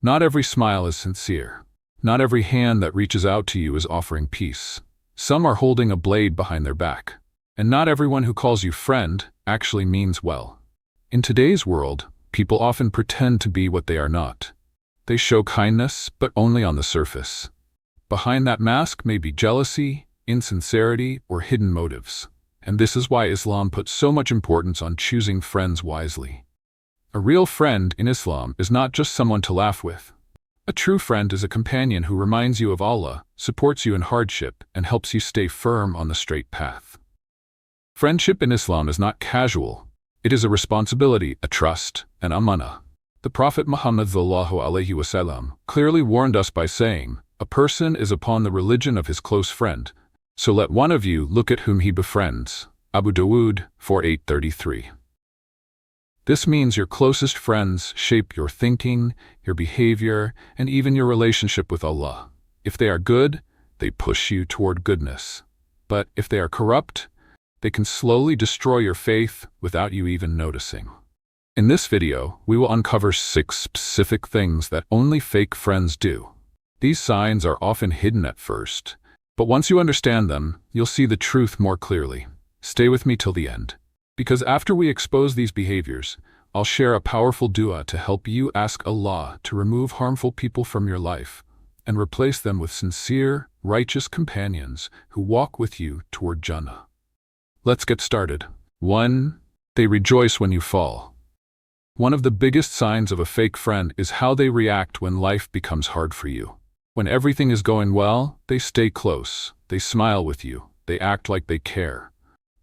Not every smile is sincere. Not every hand that reaches out to you is offering peace. Some are holding a blade behind their back. And not everyone who calls you friend actually means well. In today's world, people often pretend to be what they are not. They show kindness, but only on the surface. Behind that mask may be jealousy, insincerity, or hidden motives. And this is why Islam puts so much importance on choosing friends wisely. A real friend in Islam is not just someone to laugh with. A true friend is a companion who reminds you of Allah, supports you in hardship, and helps you stay firm on the straight path. Friendship in Islam is not casual. It is a responsibility, a trust, an amanah. The Prophet Muhammad ﷺ clearly warned us by saying, "A person is upon the religion of his close friend, so let one of you look at whom he befriends." Abu Dawood 4833. This means your closest friends shape your thinking, your behavior, and even your relationship with Allah. If they are good, they push you toward goodness. But if they are corrupt, they can slowly destroy your faith without you even noticing. In this video, we will uncover 6 specific things that only fake friends do. These signs are often hidden at first, but once you understand them, you'll see the truth more clearly. Stay with me till the end, because after we expose these behaviors, I'll share a powerful dua to help you ask Allah to remove harmful people from your life and replace them with sincere, righteous companions who walk with you toward Jannah. Let's get started. 1. They rejoice when you fall. One of the biggest signs of a fake friend is how they react when life becomes hard for you. When everything is going well, they stay close, they smile with you, they act like they care.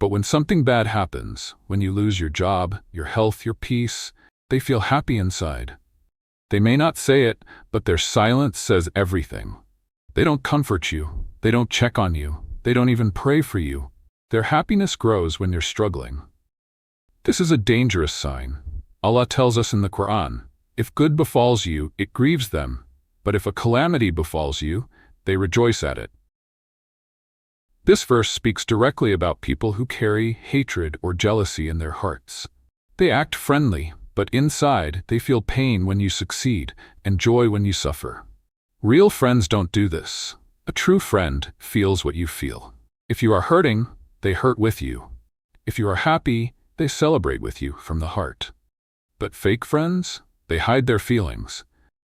But when something bad happens, when you lose your job, your health, your peace, they feel happy inside. They may not say it, but their silence says everything. They don't comfort you, they don't check on you, they don't even pray for you. Their happiness grows when you're struggling. This is a dangerous sign. Allah tells us in the Qur'an, "If good befalls you, it grieves them, but if a calamity befalls you, they rejoice at it." This verse speaks directly about people who carry hatred or jealousy in their hearts. They act friendly, but inside they feel pain when you succeed and joy when you suffer. Real friends don't do this. A true friend feels what you feel. If you are hurting, they hurt with you. If you are happy, they celebrate with you from the heart. But fake friends, they hide their feelings.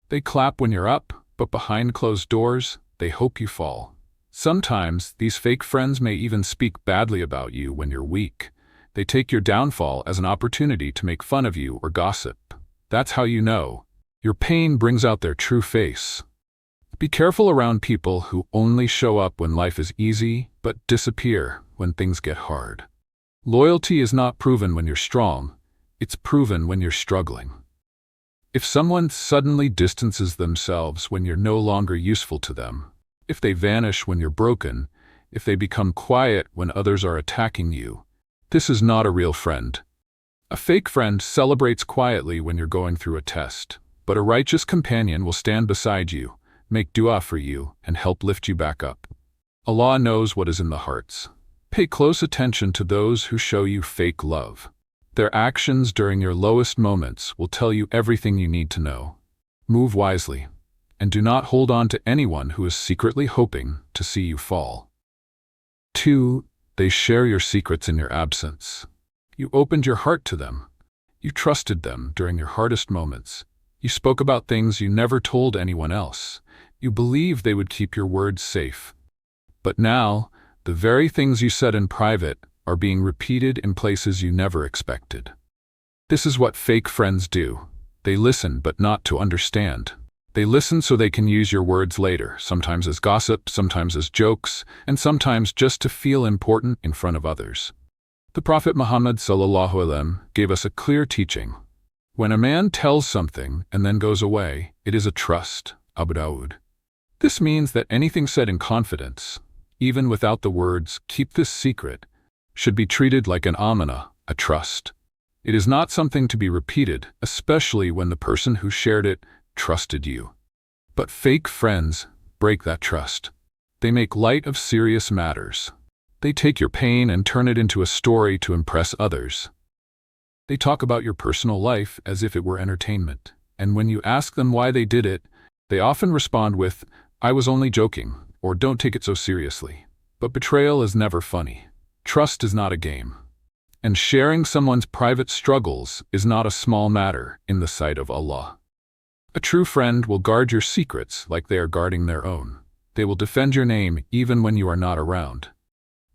They clap when you're up, but behind closed doors, they hope you fall. Sometimes, these fake friends may even speak badly about you when you're weak. They take your downfall as an opportunity to make fun of you or gossip. That's how you know. Your pain brings out their true face. Be careful around people who only show up when life is easy, but disappear when things get hard. Loyalty is not proven when you're strong. It's proven when you're struggling. If someone suddenly distances themselves when you're no longer useful to them, if they vanish when you're broken, if they become quiet when others are attacking you, this is not a real friend. A fake friend celebrates quietly when you're going through a test, but a righteous companion will stand beside you, make dua for you, and help lift you back up. Allah knows what is in the hearts. Pay close attention to those who show you fake love. Their actions during your lowest moments will tell you everything you need to know. Move wisely, and do not hold on to anyone who is secretly hoping to see you fall. 2. They share your secrets in your absence. You opened your heart to them. You trusted them during your hardest moments. You spoke about things you never told anyone else. You believed they would keep your words safe. But now, the very things you said in private are being repeated in places you never expected. This is what fake friends do. They listen, but not to understand. They listen so they can use your words later, sometimes as gossip, sometimes as jokes, and sometimes just to feel important in front of others. The Prophet Muhammad ﷺ gave us a clear teaching. When a man tells something and then goes away, it is a trust. Abu Dawood. This means that anything said in confidence, even without the words, "Keep this secret," should be treated like an amanah, a trust. It is not something to be repeated, especially when the person who shared it trusted you. But fake friends break that trust. They make light of serious matters. They take your pain and turn it into a story to impress others. They talk about your personal life as if it were entertainment. And when you ask them why they did it, they often respond with, "I was only joking," or "Don't take it so seriously." But betrayal is never funny. Trust is not a game. And sharing someone's private struggles is not a small matter in the sight of Allah. A true friend will guard your secrets like they are guarding their own. They will defend your name even when you are not around.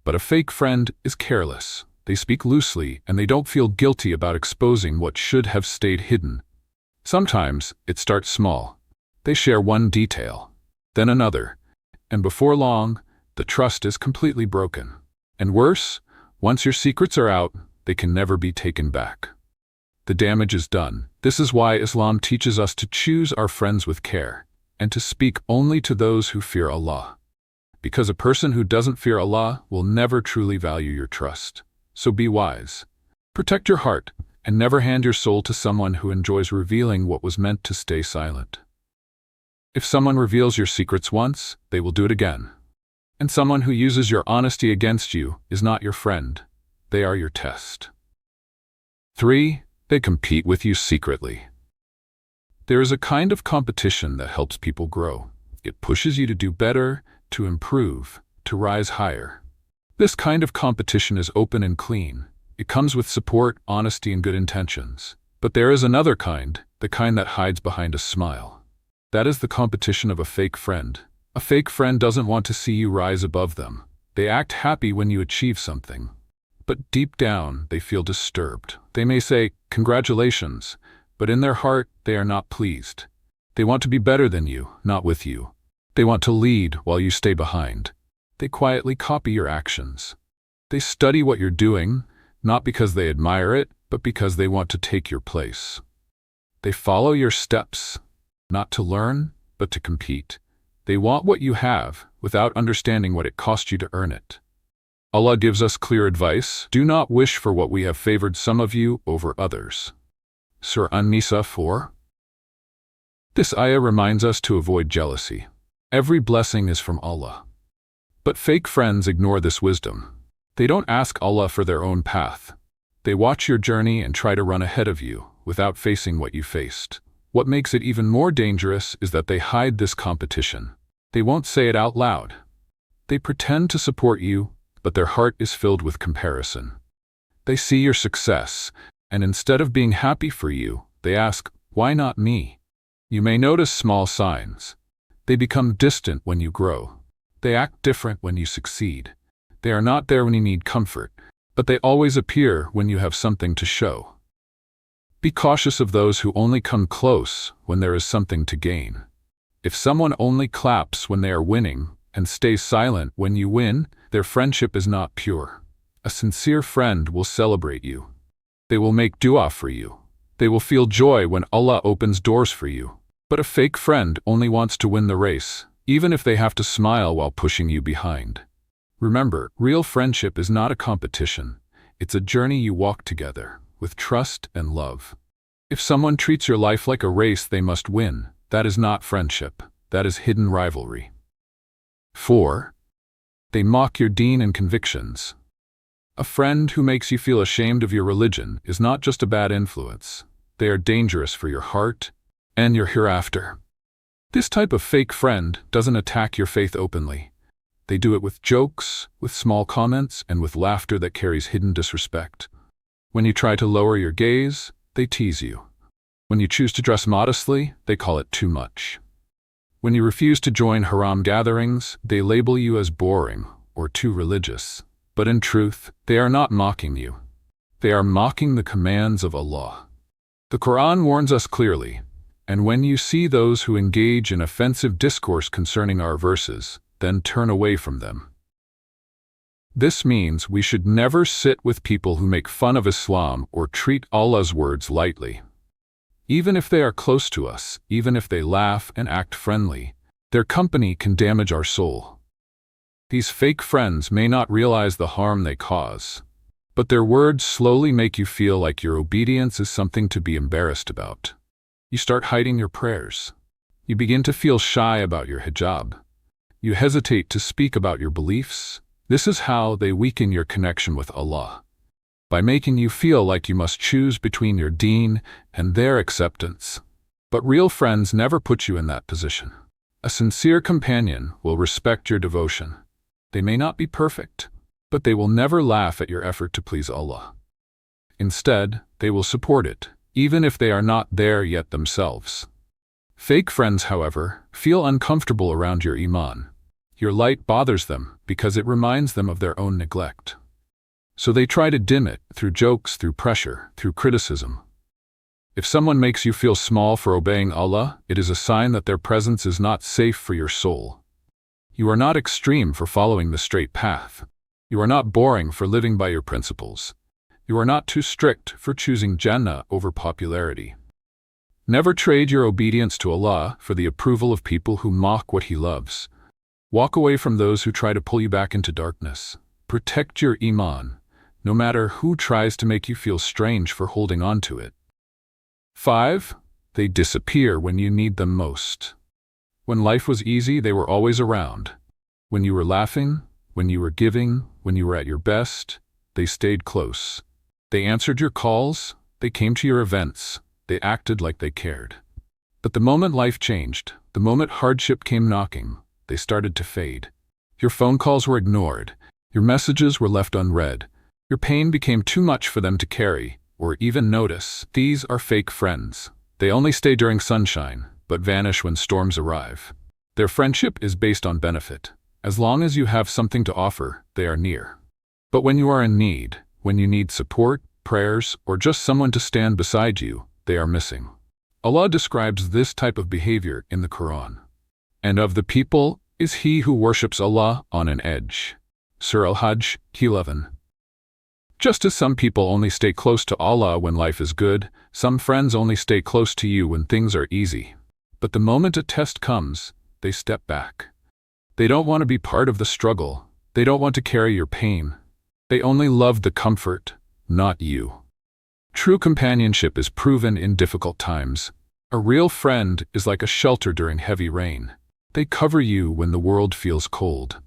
But a fake friend is careless. They speak loosely and they don't feel guilty about exposing what should have stayed hidden. Sometimes it starts small. They share one detail, then another, and before long, the trust is completely broken. And worse, once your secrets are out, they can never be taken back. The damage is done. This is why Islam teaches us to choose our friends with care and to speak only to those who fear Allah. Because a person who doesn't fear Allah will never truly value your trust. So be wise. Protect your heart and never hand your soul to someone who enjoys revealing what was meant to stay silent. If someone reveals your secrets once, they will do it again. And someone who uses your honesty against you is not your friend. They are your test. 3. They compete with you secretly. There is a kind of competition that helps people grow. It pushes you to do better, to improve, to rise higher. This kind of competition is open and clean. It comes with support, honesty, and good intentions. But there is another kind, the kind that hides behind a smile. That is the competition of a fake friend. A fake friend doesn't want to see you rise above them. They act happy when you achieve something. But deep down, they feel disturbed. They may say, "Congratulations," but in their heart, they are not pleased. They want to be better than you, not with you. They want to lead while you stay behind. They quietly copy your actions. They study what you're doing, not because they admire it, but because they want to take your place. They follow your steps, not to learn, but to compete. They want what you have, without understanding what it cost you to earn it. Allah gives us clear advice: do not wish for what we have favored some of you over others. Surah An-Nisa 4. This ayah reminds us to avoid jealousy. Every blessing is from Allah. But fake friends ignore this wisdom. They don't ask Allah for their own path. They watch your journey and try to run ahead of you, without facing what you faced. What makes it even more dangerous is that they hide this competition. They won't say it out loud. They pretend to support you, but their heart is filled with comparison. They see your success, and instead of being happy for you, they ask, "Why not me?" You may notice small signs. They become distant when you grow. They act different when you succeed. They are not there when you need comfort, but they always appear when you have something to show. Be cautious of those who only come close when there is something to gain. If someone only claps when they are winning and stays silent when you win, their friendship is not pure. A sincere friend will celebrate you. They will make dua for you. They will feel joy when Allah opens doors for you. But a fake friend only wants to win the race, even if they have to smile while pushing you behind. Remember, real friendship is not a competition. It's a journey you walk together, with trust and love. If someone treats your life like a race they must win, that is not friendship. That is hidden rivalry. 4. They mock your deen and convictions. A friend who makes you feel ashamed of your religion is not just a bad influence. They are dangerous for your heart and your hereafter. This type of fake friend doesn't attack your faith openly. They do it with jokes, with small comments, and with laughter that carries hidden disrespect. When you try to lower your gaze, they tease you. When you choose to dress modestly, they call it too much. When you refuse to join haram gatherings, they label you as boring or too religious. But in truth, they are not mocking you. They are mocking the commands of Allah. The Qur'an warns us clearly, and when you see those who engage in offensive discourse concerning our verses, then turn away from them. This means we should never sit with people who make fun of Islam or treat Allah's words lightly. Even if they are close to us, even if they laugh and act friendly, their company can damage our soul. These fake friends may not realize the harm they cause, but their words slowly make you feel like your obedience is something to be embarrassed about. You start hiding your prayers. You begin to feel shy about your hijab. You hesitate to speak about your beliefs. This is how they weaken your connection with Allah, by making you feel like you must choose between your deen and their acceptance. But real friends never put you in that position. A sincere companion will respect your devotion. They may not be perfect, but they will never laugh at your effort to please Allah. Instead, they will support it, even if they are not there yet themselves. Fake friends, however, feel uncomfortable around your Iman. Your light bothers them because it reminds them of their own neglect. So they try to dim it through jokes, through pressure, through criticism. If someone makes you feel small for obeying Allah, it is a sign that their presence is not safe for your soul. You are not extreme for following the straight path. You are not boring for living by your principles. You are not too strict for choosing Jannah over popularity. Never trade your obedience to Allah for the approval of people who mock what He loves. Walk away from those who try to pull you back into darkness. Protect your Iman, no matter who tries to make you feel strange for holding on to it. 5. They disappear when you need them most. When life was easy, they were always around. When you were laughing, when you were giving, when you were at your best, they stayed close. They answered your calls, they came to your events, they acted like they cared. But the moment life changed, the moment hardship came knocking, they started to fade. Your phone calls were ignored, your messages were left unread, your pain became too much for them to carry or even notice. These are fake friends. They only stay during sunshine, but vanish when storms arrive. Their friendship is based on benefit. As long as you have something to offer, they are near. But when you are in need, when you need support, prayers, or just someone to stand beside you, they are missing. Allah describes this type of behavior in the Qur'an. And of the people is he who worships Allah on an edge. Surah Al-Hajj 11. Just as some people only stay close to Allah when life is good, some friends only stay close to you when things are easy. But the moment a test comes, they step back. They don't want to be part of the struggle. They don't want to carry your pain. They only love the comfort, not you. True companionship is proven in difficult times. A real friend is like a shelter during heavy rain. They cover you when the world feels cold.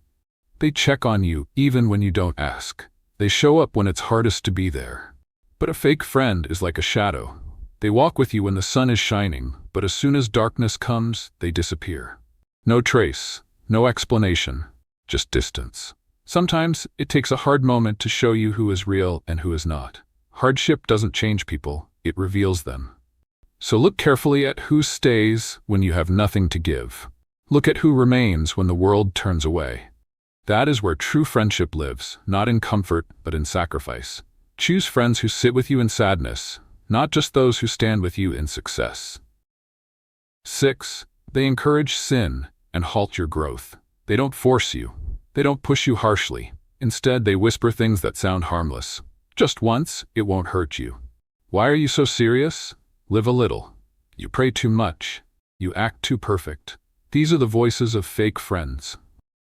They check on you even when you don't ask. They show up when it's hardest to be there. But a fake friend is like a shadow. They walk with you when the sun is shining, but as soon as darkness comes, they disappear. No trace, no explanation, just distance. Sometimes it takes a hard moment to show you who is real and who is not. Hardship doesn't change people, it reveals them. So look carefully at who stays when you have nothing to give. Look at who remains when the world turns away. That is where true friendship lives, not in comfort, but in sacrifice. Choose friends who sit with you in sadness, not just those who stand with you in success. 6. They encourage sin and halt your growth. They don't force you. They don't push you harshly. Instead, they whisper things that sound harmless. Just once, it won't hurt you. Why are you so serious? Live a little. You pray too much. You act too perfect. These are the voices of fake friends.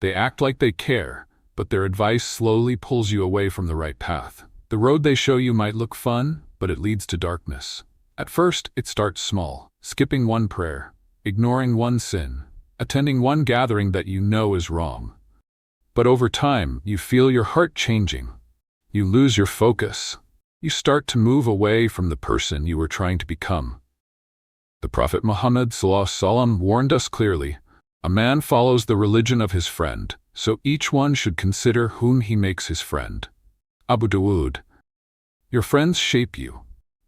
They act like they care, but their advice slowly pulls you away from the right path. The road they show you might look fun, but it leads to darkness. At first, it starts small, skipping one prayer, ignoring one sin, attending one gathering that you know is wrong. But over time, you feel your heart changing. You lose your focus. You start to move away from the person you were trying to become. The Prophet Muhammad ﷺ warned us clearly, "A man follows the religion of his friend, so each one should consider whom he makes his friend." Abu Dawood. Your friends shape you.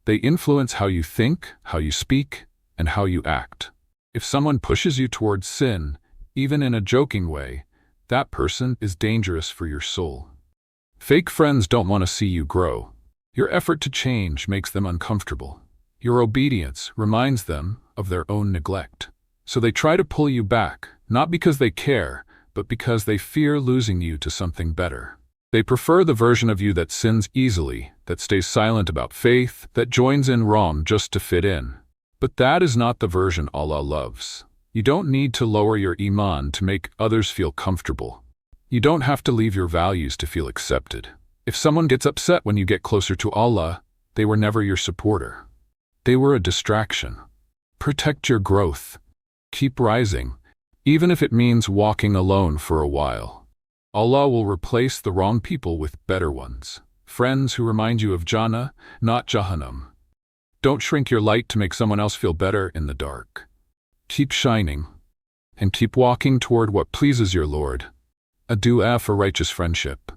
They influence how you think, how you speak, and how you act. If someone pushes you towards sin, even in a joking way, that person is dangerous for your soul. Fake friends don't want to see you grow. Your effort to change makes them uncomfortable. Your obedience reminds them of their own neglect. So they try to pull you back, not because they care, but because they fear losing you to something better. They prefer the version of you that sins easily, that stays silent about faith, that joins in wrong just to fit in. But that is not the version Allah loves. You don't need to lower your Iman to make others feel comfortable. You don't have to leave your values to feel accepted. If someone gets upset when you get closer to Allah, they were never your supporter. They were a distraction. Protect your growth. Keep rising, even if it means walking alone for a while. Allah will replace the wrong people with better ones. Friends who remind you of Jannah, not Jahannam. Don't shrink your light to make someone else feel better in the dark. Keep shining, and keep walking toward what pleases your Lord. A dua for righteous friendship.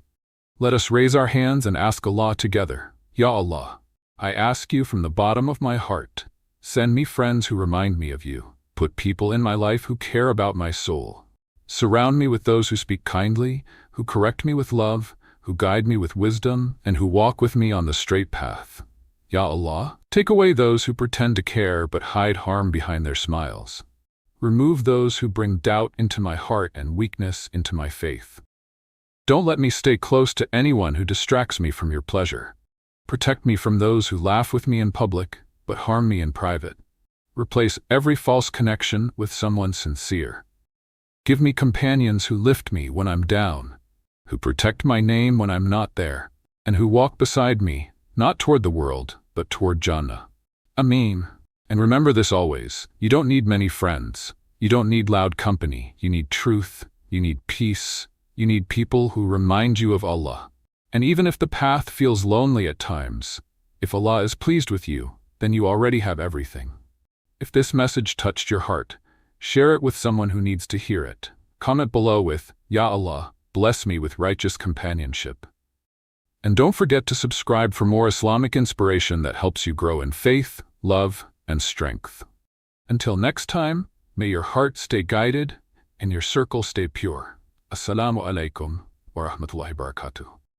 Let us raise our hands and ask Allah together. Ya Allah, I ask you from the bottom of my heart, send me friends who remind me of you. Put people in my life who care about my soul. Surround me with those who speak kindly, who correct me with love, who guide me with wisdom, and who walk with me on the straight path. Ya Allah, take away those who pretend to care but hide harm behind their smiles. Remove those who bring doubt into my heart and weakness into my faith. Don't let me stay close to anyone who distracts me from your pleasure. Protect me from those who laugh with me in public but harm me in private. Replace every false connection with someone sincere. Give me companions who lift me when I'm down, who protect my name when I'm not there, and who walk beside me, not toward the world, but toward Jannah. Ameen. And remember this always, you don't need many friends. You don't need loud company. You need truth. You need peace. You need people who remind you of Allah. And even if the path feels lonely at times, if Allah is pleased with you, then you already have everything. If this message touched your heart, share it with someone who needs to hear it. Comment below with, Ya Allah, bless me with righteous companionship. And don't forget to subscribe for more Islamic inspiration that helps you grow in faith, love, and strength. Until next time, may your heart stay guided and your circle stay pure. Assalamu alaikum wa rahmatullahi wa barakatuh.